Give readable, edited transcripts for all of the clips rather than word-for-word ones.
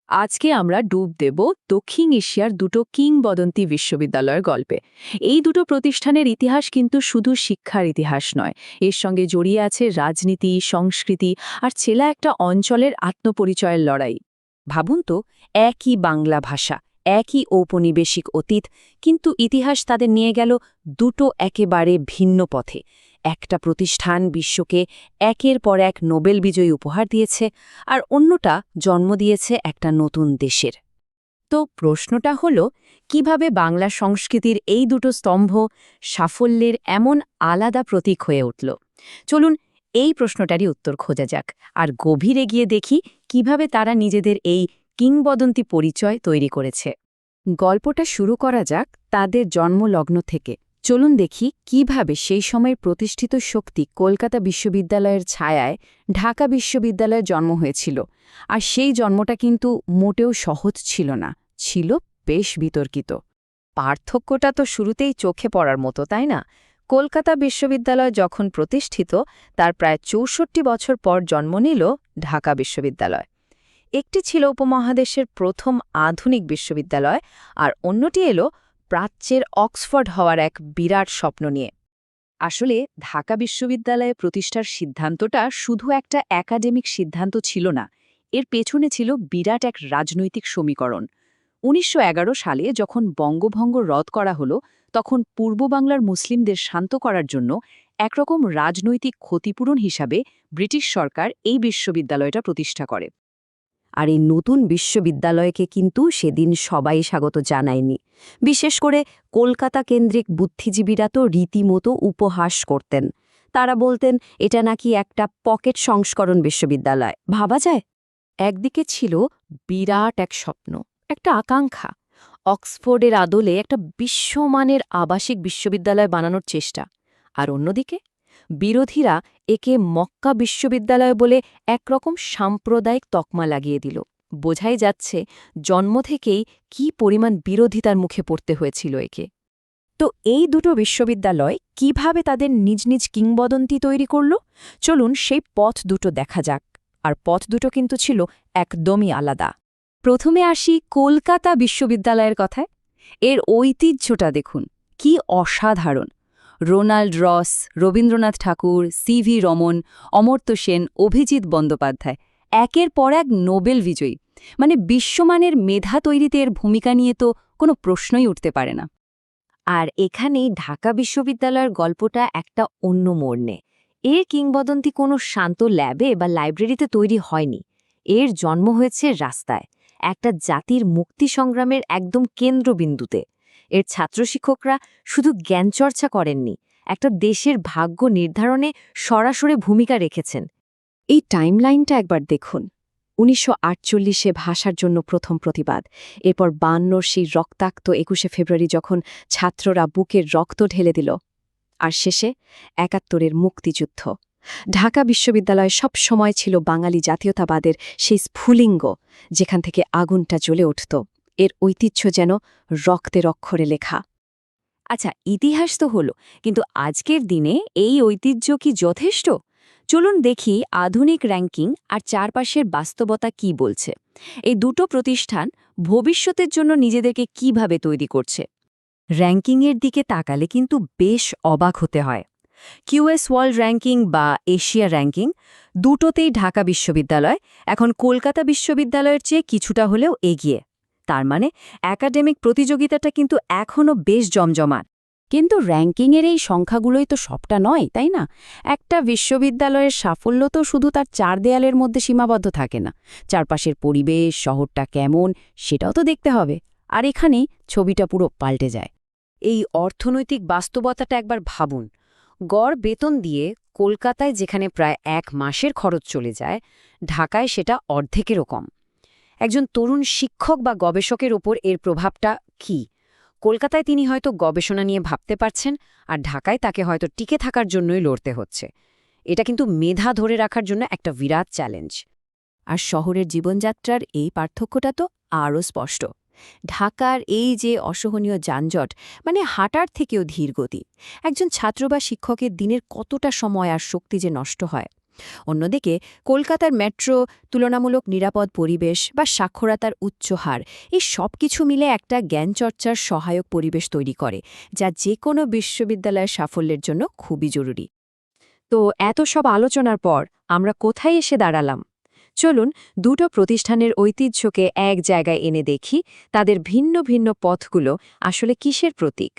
আজকে আমরা ডুব দেব দক্ষিণ এশিয়ার দুটো কিংবদন্তি বিশ্ববিদ্যালয়ের গল্পে। এই দুটো প্রতিষ্ঠানের ইতিহাস কিন্তু শুধু শিক্ষার ইতিহাস নয়, এর সঙ্গে জড়িয়ে আছে রাজনীতি, সংস্কৃতি আর ছেলা একটা অঞ্চলের আত্মপরিচয়ের লড়াই। ভাবুন তো, একই বাংলা ভাষা, একই ঔপনিবেশিক অতীত, কিন্তু ইতিহাস তাদের নিয়ে গেল দুটো একেবারে ভিন্ন পথে। একটা প্রতিষ্ঠান বিশ্বকে একের পর এক নোবেল বিজয়ী উপহার দিয়েছে, আর অন্যটা জন্ম দিয়েছে একটা নতুন দেশের। তো প্রশ্নটা হলো, কিভাবে বাংলা সংস্কৃতির এই দুটো স্তম্ভ সাফল্যের এমন আলাদা প্রতীক হয়ে উঠল? চলুন এই প্রশ্নটারই উত্তর খোঁজা যাক, আর গভীরে গিয়ে দেখি কিভাবে তারা নিজেদের এই কিংবদন্তি পরিচয় তৈরি করেছে। গল্পটা শুরু করা যাক তাদের জন্মলগ্ন থেকে। চলুন দেখি কিভাবে সেই সময়ের প্রতিষ্ঠিত শক্তি কলকাতা বিশ্ববিদ্যালয়ের ছায়ায় ঢাকা বিশ্ববিদ্যালয়ে জন্ম হয়েছিল। আর সেই জন্মটা কিন্তু মোটেও সহজ ছিল না, ছিল বেশ বিতর্কিত। পার্থক্যটা তো শুরুতেই চোখে পড়ার মতো, তাই না? কলকাতা বিশ্ববিদ্যালয় যখন প্রতিষ্ঠিত, তার প্রায় ৬৪ বছর পর জন্ম নিল ঢাকা বিশ্ববিদ্যালয়। একটি ছিল উপমহাদেশের প্রথম আধুনিক বিশ্ববিদ্যালয়, আর অন্যটি এলো প্রাচ্যের অক্সফোর্ড হওয়ার এক বিরাট স্বপ্ন নিয়ে। আসলে ঢাকা বিশ্ববিদ্যালয়ে প্রতিষ্ঠার সিদ্ধান্তটা শুধু একটা একাডেমিক সিদ্ধান্ত ছিল না, এর পেছনে ছিল বিরাট এক রাজনৈতিক সমীকরণ। ১৯১১ সালে যখন বঙ্গভঙ্গ রদ করা হলো, তখন পূর্ব বাংলার মুসলিমদের শান্ত করার জন্য একরকম রাজনৈতিক ক্ষতিপূরণ হিসাবে ব্রিটিশ সরকার এই বিশ্ববিদ্যালয়টা প্রতিষ্ঠা করে। আর এই নতুন বিশ্ববিদ্যালয়কে কিন্তু সেদিন সবাই স্বাগত জানায়নি। বিশেষ করে কলকাতা কেন্দ্রিক বুদ্ধিজীবীরা তো রীতিমতো উপহাস করতেন। তারা বলতেন এটা নাকি একটা পকেট সংস্করণ বিশ্ববিদ্যালয়, ভাবা যায়। একদিকে ছিল বিরাট এক স্বপ্ন, একটা আকাঙ্ক্ষা, অক্সফোর্ডের আদলে একটা বিশ্বমানের আবাসিক বিশ্ববিদ্যালয় বানানোর চেষ্টা। আর অন্যদিকে বিরোধীরা একে মক্কা বিশ্ববিদ্যালয় বলে একরকম সাম্প্রদায়িক তকমা লাগিয়ে দিল। বোঝাই যাচ্ছে জন্ম থেকেই কি পরিমাণ বিরোধিতার মুখে পড়তে হয়েছিল একে। তো এই দুটো বিশ্ববিদ্যালয় কিভাবে তাদের নিজ নিজ কিংবদন্তি তৈরি করল, চলুন সেই পথ দুটো দেখা যাক। আর পথ দুটো কিন্তু ছিল একদমই আলাদা। প্রথমে আসি কলকাতা বিশ্ববিদ্যালয়ের কথায়। এর ঐতিহ্যটা দেখুন, কি অসাধারণ। রোনাল্ড রস, রবীন্দ্রনাথ ঠাকুর, সিভি রমন, অমর্ত্য সেন, অভিজিৎ বন্দ্যোপাধ্যায়, একের পর এক নোবেল বিজয়ী। মানে বিশ্বমানের মেধা তৈরিতে এর ভূমিকা নিয়ে তো কোনো প্রশ্নই উঠতে পারে না। আর এখানেই ঢাকা বিশ্ববিদ্যালয়ের গল্পটা একটা অন্য মোড় নেয়। এর কিংবদন্তি কোনো শান্ত ল্যাবে বা লাইব্রেরিতে তৈরি হয়নি। এর জন্ম হয়েছে রাস্তায়, একটা জাতির মুক্তি সংগ্রামের একদম কেন্দ্রবিন্দুতে। এর ছাত্র শিক্ষকরা শুধু জ্ঞানচর্চা করেননি, একটা দেশের ভাগ্য নির্ধারণে সরাসরি ভূমিকা রেখেছেন। এই টাইমলাইনটা একবার দেখুন। ১৯৪৮-এ ভাষার জন্য প্রথম প্রতিবাদ, এরপর ৫২ সেই রক্তাক্ত ২১শে ফেব্রুয়ারি যখন ছাত্ররা বুকের রক্ত ঢেলে দিল, আর শেষে ৭১-এর মুক্তিযুদ্ধ। ঢাকা বিশ্ববিদ্যালয় সব সময় ছিল বাঙালি জাতীয়তাবাদের সেই স্ফুলিঙ্গ, যেখান থেকে আগুনটা জ্বলে উঠত। এর ঐতিহ্য যেন রক্তের অক্ষরে লেখা। আচ্ছা, ইতিহাস তো হলো, কিন্তু আজকের দিনে এই ঐতিহ্য কি যথেষ্ট? চলুন দেখি আধুনিক র্যাঙ্কিং আর চারপাশের বাস্তবতা কি বলছে। এই দুটো প্রতিষ্ঠান ভবিষ্যতের জন্য নিজেদেরকে কিভাবে তৈরি করছে। র্যাঙ্কিংয়ের দিকে তাকালে কিন্তু বেশ অবাক হতে হয়। কিউএস ওয়ার্ল্ড র্যাঙ্কিং বা এশিয়া র্যাঙ্কিং, দুটোতেই ঢাকা বিশ্ববিদ্যালয় এখন কলকাতা বিশ্ববিদ্যালয়ের চেয়ে কিছুটা হলেও এগিয়ে। তার মানে একাডেমিক প্রতিযোগিতাটা কিন্তু এখনও বেশ জমজমাট। কিন্তু র্যাঙ্কিংয়ের এই সংখ্যাগুলোই তো সবটা নয়, তাই না? একটা বিশ্ববিদ্যালয়ের সাফল্য তো শুধু তার চার দেয়ালের মধ্যে সীমাবদ্ধ থাকে না। চারপাশের পরিবেশ, শহরটা কেমন, সেটাও তো দেখতে হবে। আর এখানেই ছবিটা পুরো পাল্টে যায়। এই অর্থনৈতিক বাস্তবতাটা একবার ভাবুন। গড় বেতন দিয়ে কলকাতায় যেখানে প্রায় ১ মাসের খরচ চলে যায়, ঢাকায় সেটা অর্ধেকেরও কম। একজন তরুণ শিক্ষক বা গবেষকের ওপর এর প্রভাবটা কি? কলকাতায় তিনি হয়তো গবেষণা নিয়ে ভাবতে পারছেন, আর ঢাকায় তাকে হয়তো টিকে থাকার জন্যই লড়তে হচ্ছে। এটা কিন্তু মেধা ধরে রাখার জন্য একটা বিরাট চ্যালেঞ্জ। আর শহরের জীবনযাত্রার এই পার্থক্যটা তো আরও স্পষ্ট। ঢাকার এই যে অসহনীয় যানজট, মানে হাঁটার থেকেও ধীর গতি, একজন ছাত্র বা শিক্ষকের দিনের কতটা সময় আর শক্তি যে নষ্ট হয়। অন্যদিকে কলকাতার মেট্রো, তুলনামূলক নিরাপদ পরিবেশ বা সাক্ষরতার উচ্চ হার, এই সব কিছু মিলে একটা জ্ঞানচর্চার সহায়ক পরিবেশ তৈরি করে, যা যে কোনো বিশ্ববিদ্যালয়ের সাফল্যের জন্য খুবই জরুরি। তো এত সব আলোচনার পর আমরা কোথায় এসে দাঁড়ালাম? চলুন দুটো প্রতিষ্ঠানের ঐতিহ্যকে এক জায়গায় এনে দেখি তাদের ভিন্ন ভিন্ন পথগুলো আসলে কিসের প্রতীক।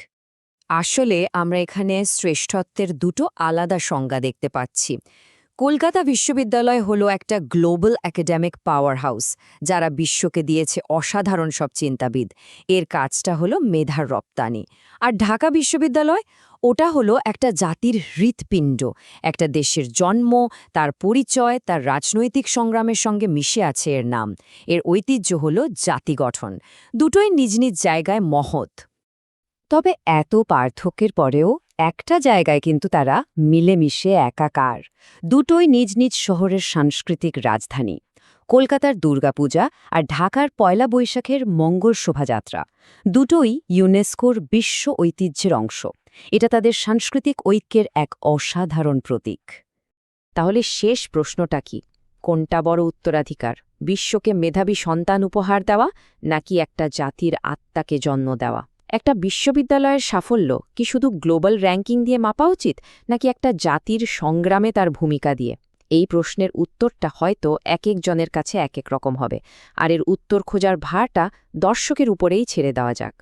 আসলে আমরা এখানে শ্রেষ্ঠত্বের দুটো আলাদা সংজ্ঞা দেখতে পাচ্ছি। কলকাতা বিশ্ববিদ্যালয় হলো একটা গ্লোবাল একাডেমিক পাওয়ার হাউস, যারা বিশ্বকে দিয়েছে অসাধারণ সব চিন্তাবিদ। এর কাজটা হলো মেধার রপ্তানি। আর ঢাকা বিশ্ববিদ্যালয়, ওটা হলো একটা জাতির হৃৎপিণ্ড, একটা দেশের জন্ম, তার পরিচয়, তার রাজনৈতিক সংগ্রামের সঙ্গে মিশে আছে এর নাম। এর ঐতিহ্য হলো জাতি গঠন। দুটোই নিজ নিজ জায়গায় মহৎ। তবে এত পার্থক্যের পরেও একটা জায়গায় কিন্তু তারা মিলেমিশে একাকার। দুটোই নিজ নিজ শহরের সাংস্কৃতিক রাজধানী। কলকাতার দুর্গাপূজা আর ঢাকার পয়লা বৈশাখের মঙ্গল শোভাযাত্রা, দুটোই ইউনেস্কোর বিশ্ব ঐতিহ্যের অংশ। এটা তাদের সাংস্কৃতিক ঐক্যের এক অসাধারণ প্রতীক। তাহলে শেষ প্রশ্নটা কি? কোনটা বড় উত্তরাধিকার, বিশ্বকে মেধাবী সন্তান উপহার দেওয়া নাকি একটা জাতির আত্মাকে জন্ম দেওয়া? একটা বিশ্ববিদ্যালয়ের সাফল্য কি শুধু গ্লোবাল র্যাঙ্কিং দিয়ে মাপা উচিত, নাকি একটা জাতির সংগ্রামে তার ভূমিকা দিয়ে? এই প্রশ্নের উত্তরটা হয়তো এক একজনের কাছে এক এক রকম হবে, আর এর উত্তর খোঁজার ভারটা দর্শকের উপরেই ছেড়ে দেওয়া যাক।